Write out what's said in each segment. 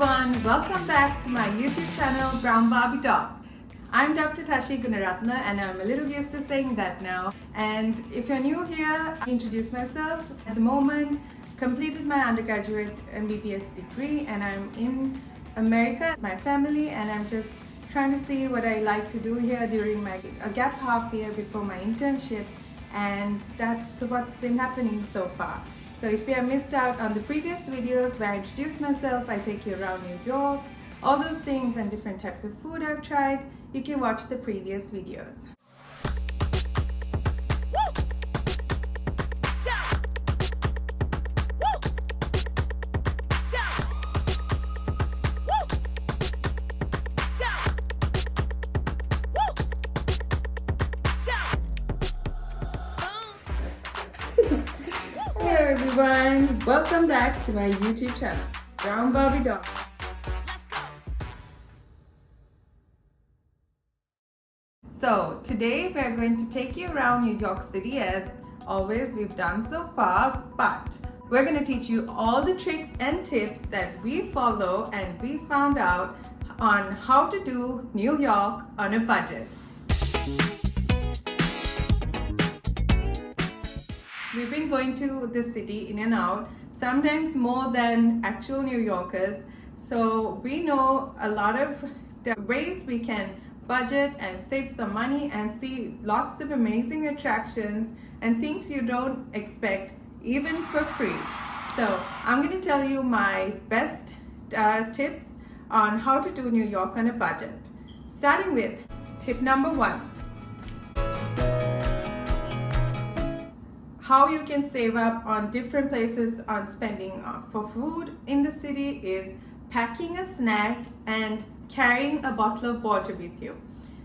everyone, welcome back to my YouTube channel Brown Barbie Talk. I'm Dr. Tashi Gunaratna and I'm a little used to saying that now. And if you're new here, I introduce myself. At the moment, completed my undergraduate MBBS degree and I'm in America with my family, and I'm just trying to see what I like to do here during a gap half year before my internship, and that's what's been happening so far. So if you have missed out on the previous videos where I introduce myself, I take you around New York, all those things and different types of food I've tried, you can watch the previous videos. Hello everyone, welcome back to my YouTube channel, Brown Barbie Talk. So today we're going to take you around New York City as always we've done so far, but we're going to teach you all the tricks and tips that we follow and we found out on how to do New York on a budget. We've been going to the city in and out, sometimes more than actual New Yorkers. So we know a lot of the ways we can budget and save some money and see lots of amazing attractions and things you don't expect even for free. So I'm going to tell you my best tips on how to do New York on a budget. Starting with tip number 1. How you can save up on different places on spending for food in the city is packing a snack and carrying a bottle of water with you.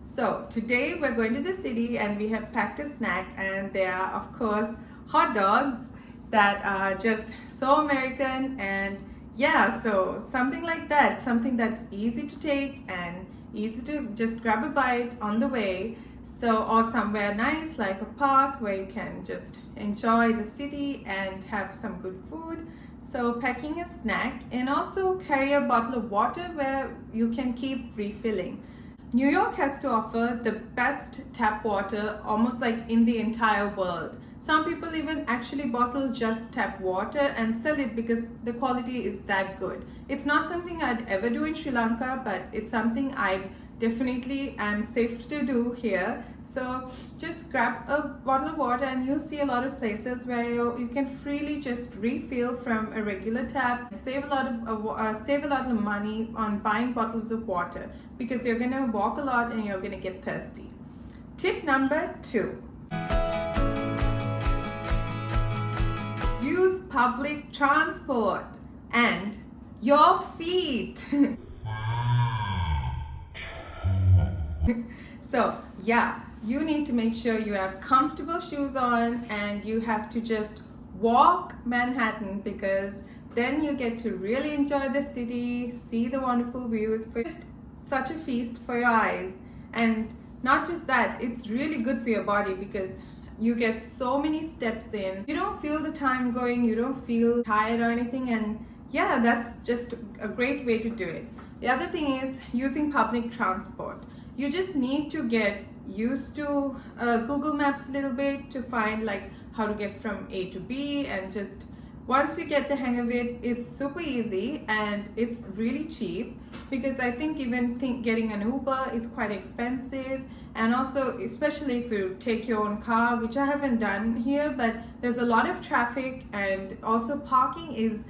So today we're going to the city and we have packed a snack, and they are of course hot dogs that are just so American, and yeah, so something like that, something that's easy to take and easy to just grab a bite on the way. So, or somewhere nice like a park where you can just enjoy the city and have some good food. So packing a snack, and also carry a bottle of water where you can keep refilling. New York has to offer the best tap water almost like in the entire world. Some people even actually bottle just tap water and sell it because the quality is that good. It's not something I'd ever do in Sri Lanka, but it's something I definitely am safe to do here. So just grab a bottle of water and you'll see a lot of places where you can freely just refill from a regular tap. Save a lot of money on buying bottles of water because you're gonna walk a lot and you're gonna get thirsty. Tip number 2. Use public transport and your feet. So yeah, you need to make sure you have comfortable shoes on and you have to just walk Manhattan, because then you get to really enjoy the city, see the wonderful views. It's just such a feast for your eyes. And not just that, it's really good for your body because you get so many steps in. You don't feel the time going, you don't feel tired or anything, and yeah, that's just a great way to do it. The other thing is using public transport. You just need to get used to Google Maps a little bit to find like how to get from A to B, and just once you get the hang of it, it's super easy and it's really cheap, because I think even getting an Uber is quite expensive, and also especially if you take your own car, which I haven't done here, but there's a lot of traffic, and also parking is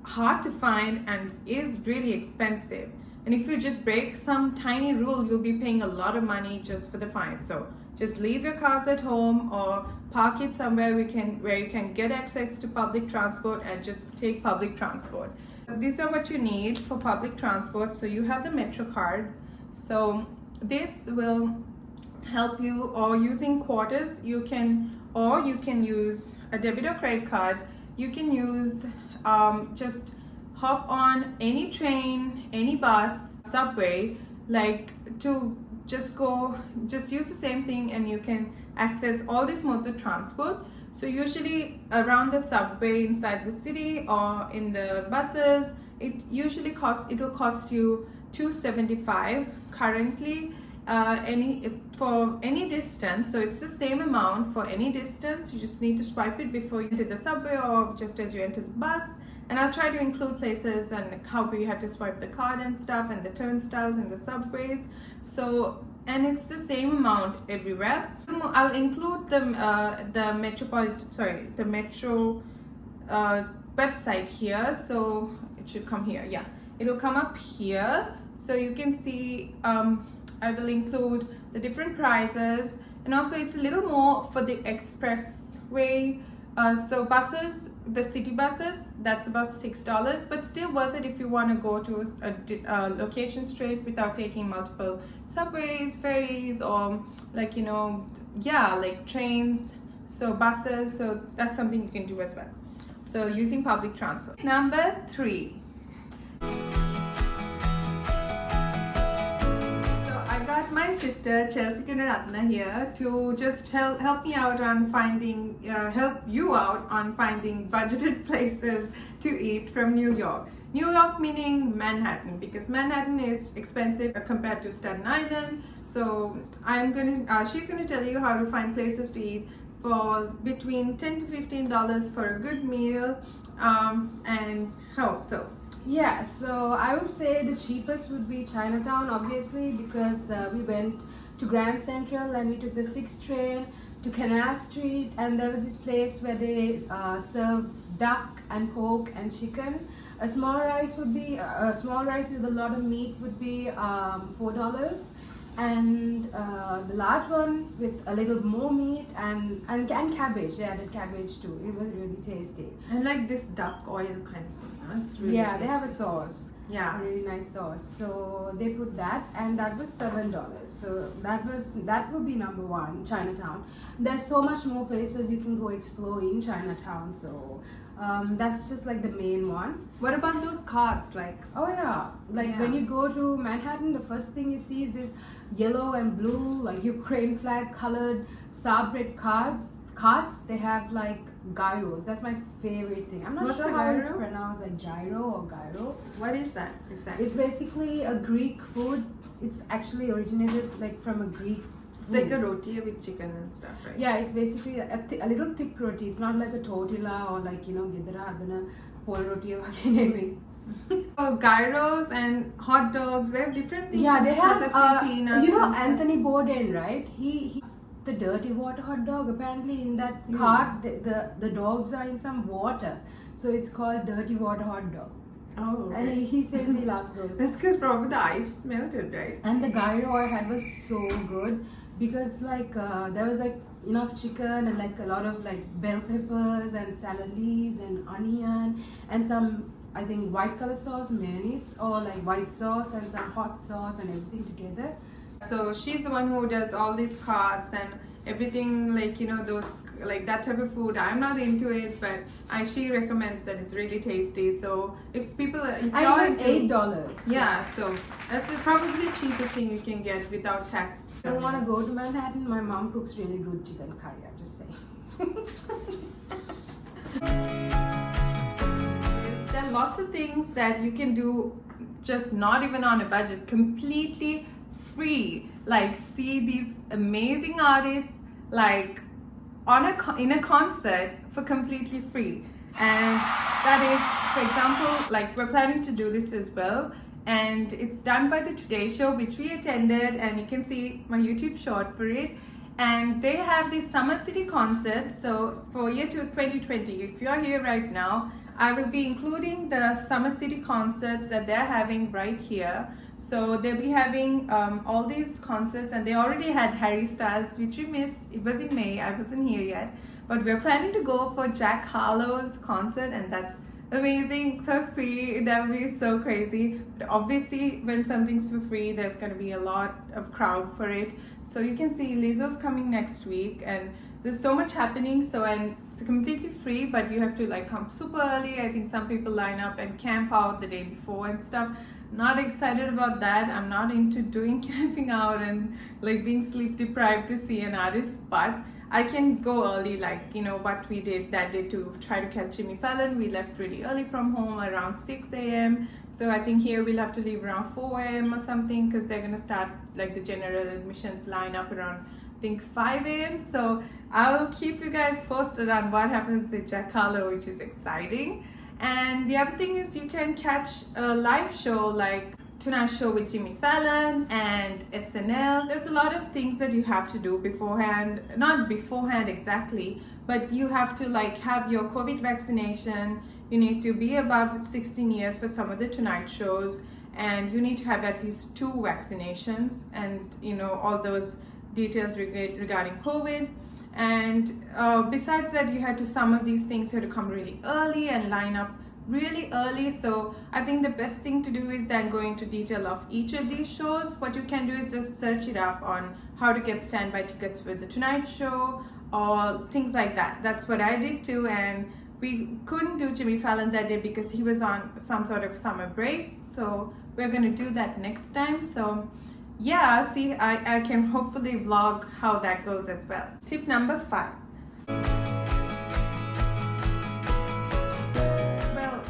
hard to find and is really expensive. And if you just break some tiny rule, you'll be paying a lot of money just for the fine. So just leave your cars at home or park it somewhere where you can get access to public transport and just take public transport. These are what you need for public transport. So you have the Metro card. So this will help you, or using quarters, you can use a debit or credit card. You can use just hop on any train, any bus, subway, like to just use the same thing and you can access all these modes of transport. So usually around the subway inside the city or in the buses, it'll cost you $275 currently, for any distance. So it's the same amount for any distance. You just need to swipe it before you enter the subway or just as you enter the bus. And I'll try to include places and how we have to swipe the card and stuff, and the turnstiles and the subways. So, and it's the same amount everywhere. I'll include the metro website here. So it should come here. Yeah, it'll come up here. So you can see I will include the different prices, and also it's a little more for the expressway. So buses, the city buses, that's about $6, but still worth it if you want to go to a location straight without taking multiple subways, ferries, or like, you know, yeah, like trains. So buses, so that's something you can do as well. So using public transport. Number 3. My sister Chelsea Kunaratna here to just help me out on finding, help you out on finding budgeted places to eat from New York. New York meaning Manhattan, because Manhattan is expensive compared to Staten Island. So she's gonna tell you how to find places to eat for between $10 to $15 for a good meal, and how so. Yeah, so I would say the cheapest would be Chinatown, obviously, because we went to Grand Central and we took the 6th train to Canal Street, and there was this place where they serve duck and pork and chicken. A small rice with a lot of meat would be $4, and the large one with a little more meat and cabbage. They added cabbage too. It was really tasty. And like this duck oil kind of thing. It's really yeah, tasty. They have a sauce. Yeah, a really nice sauce. So they put that, and that was $7. So that would be number 1, Chinatown. There's so much more places you can go explore in Chinatown. So that's just like the main one. What about those carts? Like, oh yeah, like when you go to Manhattan, the first thing you see is this yellow and blue, like Ukraine flag colored Sabret carts. They have like gyros. That's my favorite thing. I'm not What's sure a how gyro? it's pronounced, like gyro or gyro. What is that exactly? It's basically a Greek food. It's actually originated like from a Greek It's like a roti with chicken and stuff, right? Yeah, it's basically a little thick roti. It's not like a tortilla or like, you know, gidra adana pol roti naming. Oh, gyros and hot dogs, they have different things. Yeah, they have, peanuts, you know, Anthony Bourdain, right? He's the dirty water hot dog. Apparently in that cart, the dogs are in some water. So it's called dirty water hot dog. Oh, okay. And he says he loves those. That's because probably the ice melted, right? And the gyro I had was so good because like there was like enough chicken and like a lot of like bell peppers and salad leaves and onion and some, I think, white color sauce, mayonnaise, or like white sauce and some hot sauce and everything together. So she's the one who does all these carts and everything, like, you know, those, like that type of food. I'm not into it, but she recommends that it's really tasty. So if people, if and it was $8. Yeah, so that's probably the cheapest thing you can get without tax. If I want to go to Manhattan, my mom cooks really good chicken curry, I'm just saying. There are lots of things that you can do just not even on a budget, completely free. Like see these amazing artists like in a concert for completely free. And that is, for example, like we're planning to do this as well, and it's done by the Today Show, which we attended, and you can see my YouTube short for it. And they have these summer city concerts. So for year 2020, if you're here right now, I will be including the summer city concerts that they're having right here. So they'll be having all these concerts, and they already had Harry Styles, which we missed. It was in May, I wasn't here yet. But we're planning to go for Jack Harlow's concert, and that's amazing for free. That would be so crazy. But obviously, when something's for free, there's going to be a lot of crowd for it. So you can see Lizzo's coming next week, and there's so much happening. So, and it's completely free, but you have to like come super early. I think some people line up and camp out the day before and stuff. Not excited about that. I'm not into doing camping out and like being sleep deprived to see an artist, but I can go early, like, you know, what we did that day to try to catch Jimmy Fallon. We left really early from home, around 6 a.m. So I think here we'll have to leave around 4 a.m. or something, because they're going to start like the general admissions line up around, I think, 5 a.m. So I'll keep you guys posted on what happens with Jack Harlow, which is exciting. And the other thing is you can catch a live show like Tonight Show with Jimmy Fallon and SNL. There's a lot of things that you have to do beforehand, not beforehand exactly, but you have to like have your COVID vaccination. You need to be above 16 years for some of the Tonight shows, and you need to have at least 2 vaccinations, and you know, all those details regarding COVID. And besides that, you have to, some of these things you have to come really early and line up really early. So I think the best thing to do is then go into detail of each of these shows. What you can do is just search it up on how to get standby tickets for the Tonight Show or things like that. That's what I did too. And we couldn't do Jimmy Fallon that day because he was on some sort of summer break, so we're going to do that next time. So yeah, see, I can hopefully vlog how that goes as well. Tip number 5.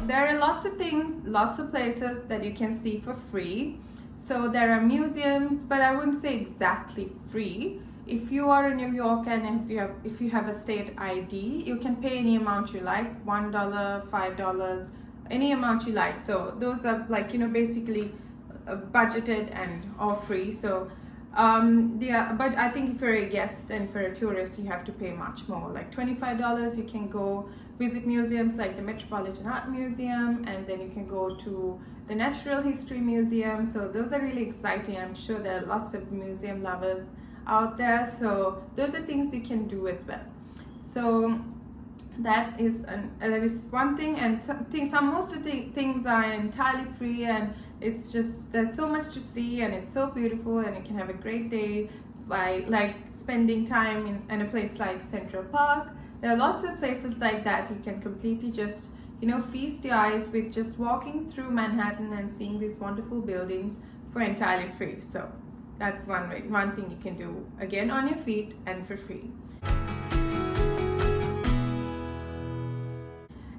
There are lots of things, lots of places that you can see for free. So there are museums, but I wouldn't say exactly free. If you are a New Yorker and if you have a state ID, you can pay any amount you like, $1, $5, any amount you like. So those are like, you know, basically budgeted and all free. So but I think if you're a guest and for a tourist, you have to pay much more, like $25. You can go visit museums like the Metropolitan Art Museum, and then you can go to the Natural History Museum. So those are really exciting. I'm sure there are lots of museum lovers out there. So those are things you can do as well. So that is one thing, and most of the things are entirely free, and it's just, there's so much to see, and it's so beautiful, and you can have a great day by like spending time in a place like Central Park. There are lots of places like that you can completely just, you know, feast your eyes with just walking through Manhattan and seeing these wonderful buildings for entirely free. So that's one thing you can do, again, on your feet and for free.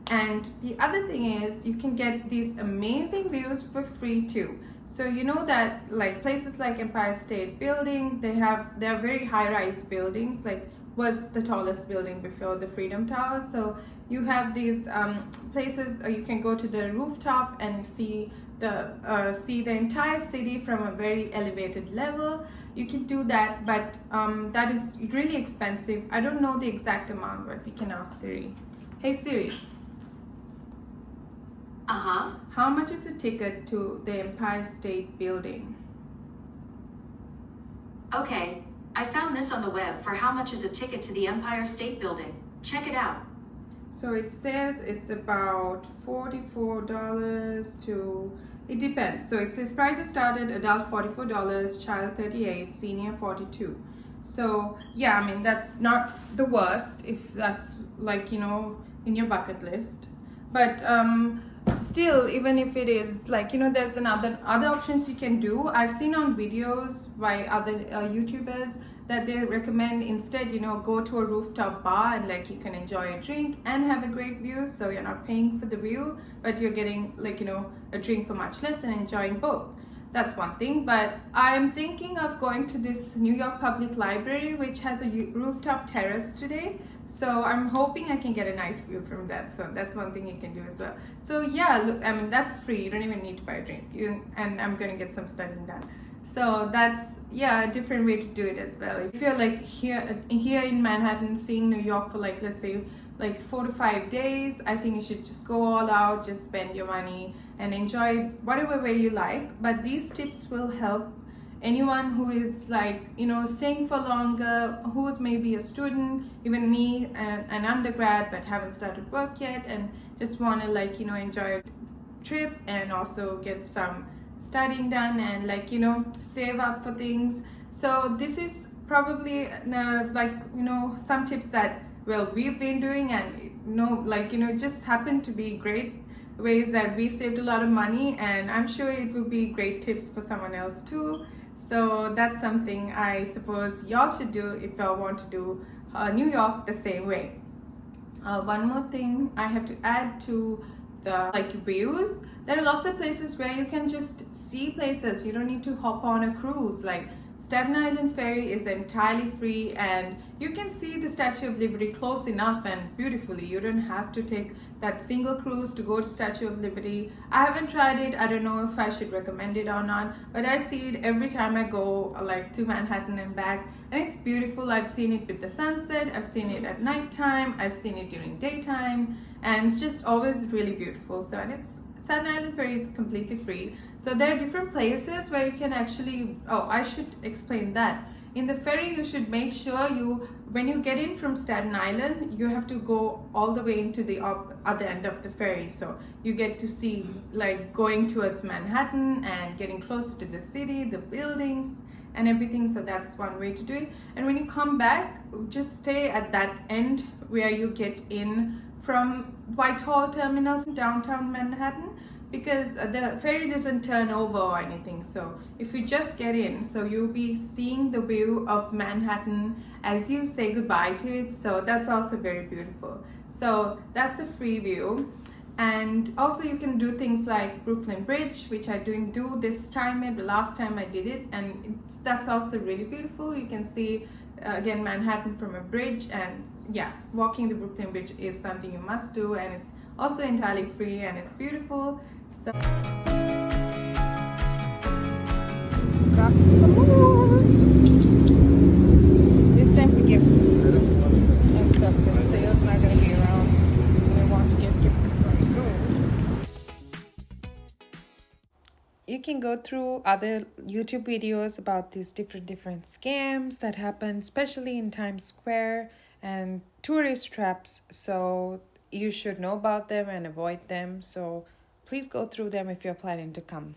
And the other thing is you can get these amazing views for free too. So you know that like places like Empire State Building, they're very high-rise buildings, like was the tallest building before the Freedom Tower. So you have these places, or you can go to the rooftop and see the entire city from a very elevated level. You can do that, but that is really expensive. I don't know the exact amount, but we can ask Siri. Hey Siri. How much is a ticket to the Empire State Building? Okay, I found this on the web for how much is a ticket to the Empire State Building. Check it out. So it says it's about $44 to, it depends. So it says prices started adult $44, child $38, senior $42. So yeah, I mean, that's not the worst if that's like, you know, in your bucket list. But still, even if it is like, you know, there's other options you can do. I've seen on videos by other YouTubers that they recommend instead, you know, go to a rooftop bar and like you can enjoy a drink and have a great view. So you're not paying for the view, but you're getting like, you know, a drink for much less and enjoying both. That's one thing. But I'm thinking of going to this New York Public Library, which has a rooftop terrace today. So I'm hoping I can get a nice view from that. So that's one thing you can do as well. So yeah, look, I mean, that's free. You don't even need to buy a drink. And I'm going to get some studying done. So that's, yeah, a different way to do it as well. If you're like here in Manhattan, seeing New York for like, let's say, like 4 to 5 days, I think you should just go all out, just spend your money and enjoy whatever way you like. But these tips will help anyone who is like, you know, staying for longer, who's maybe a student, even me, an undergrad, but haven't started work yet and just want to like, you know, enjoy a trip and also get some studying done and like, you know, save up for things. So this is probably like, you know, some tips that, well, we've been doing, and you know, like, you know, just happened to be great ways that we saved a lot of money, and I'm sure it will be great tips for someone else too. So that's something I suppose y'all should do if y'all want to do New York the same way. One more thing I have to add to the views. There are lots of places where you can just see places. You don't need to hop on a cruise. Like Staten Island Ferry is entirely free, and you can see the Statue of Liberty close enough and beautifully. You don't have to take that single cruise to go to Statue of Liberty. I haven't tried it. I don't know if I should recommend it or not, but I see it every time I go to Manhattan and back, and it's beautiful. I've seen it with the sunset, I've seen it at nighttime, I've seen it during daytime, and it's just always really beautiful. So, and Staten Island Ferry is completely free. So there are different places where you can actually, I should explain that. In the ferry, you should make sure when you get in from Staten Island, you have to go all the way into the other end of the ferry. So you get to see going towards Manhattan and getting closer to the city, the buildings and everything. So that's one way to do it. And when you come back, just stay at that end where you get in from Whitehall Terminal, downtown Manhattan, because the ferry doesn't turn over or anything. So if you just get in, so you'll be seeing the view of Manhattan as you say goodbye to it. So that's also very beautiful. So that's a free view. And also you can do things like Brooklyn Bridge, which I didn't do this time, the last time I did it, and that's also really beautiful. You can see again Manhattan from a bridge, and yeah, walking the Brooklyn Bridge is something you must do, and it's also entirely free and it's beautiful. So got some more. It's time for gifts and stuff because Sale's not going to be around. I want to get gifts before we go. You can go through other YouTube videos about these different scams that happen, especially in Times Square and tourist traps. So you should know about them and avoid them. So please go through them if you're planning to come.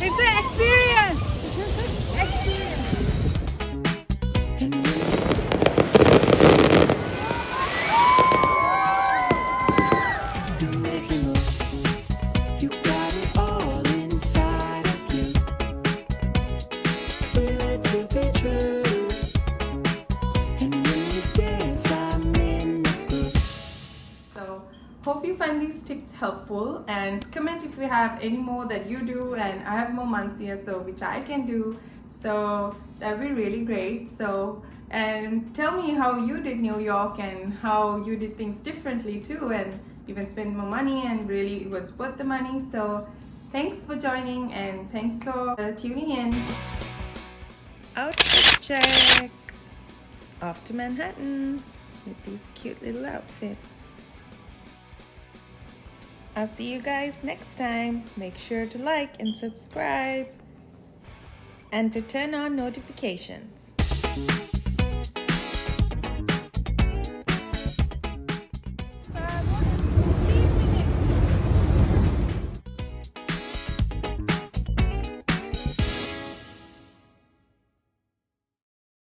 It's an experience. You got it all inside of you. Feel it to be true. And when you dance, I'm in the groove. So hope you find these tips helpful, and comment if you have any more that you do. And I have more months here, so which I can do, so that'd be really great. So, and tell me how you did New York and how you did things differently too, and even spend more money and really it was worth the money. So thanks for joining and thanks for tuning in. Outfit check. Off to Manhattan with these cute little outfits. I'll see you guys next time. Make sure to like and subscribe and to turn on notifications.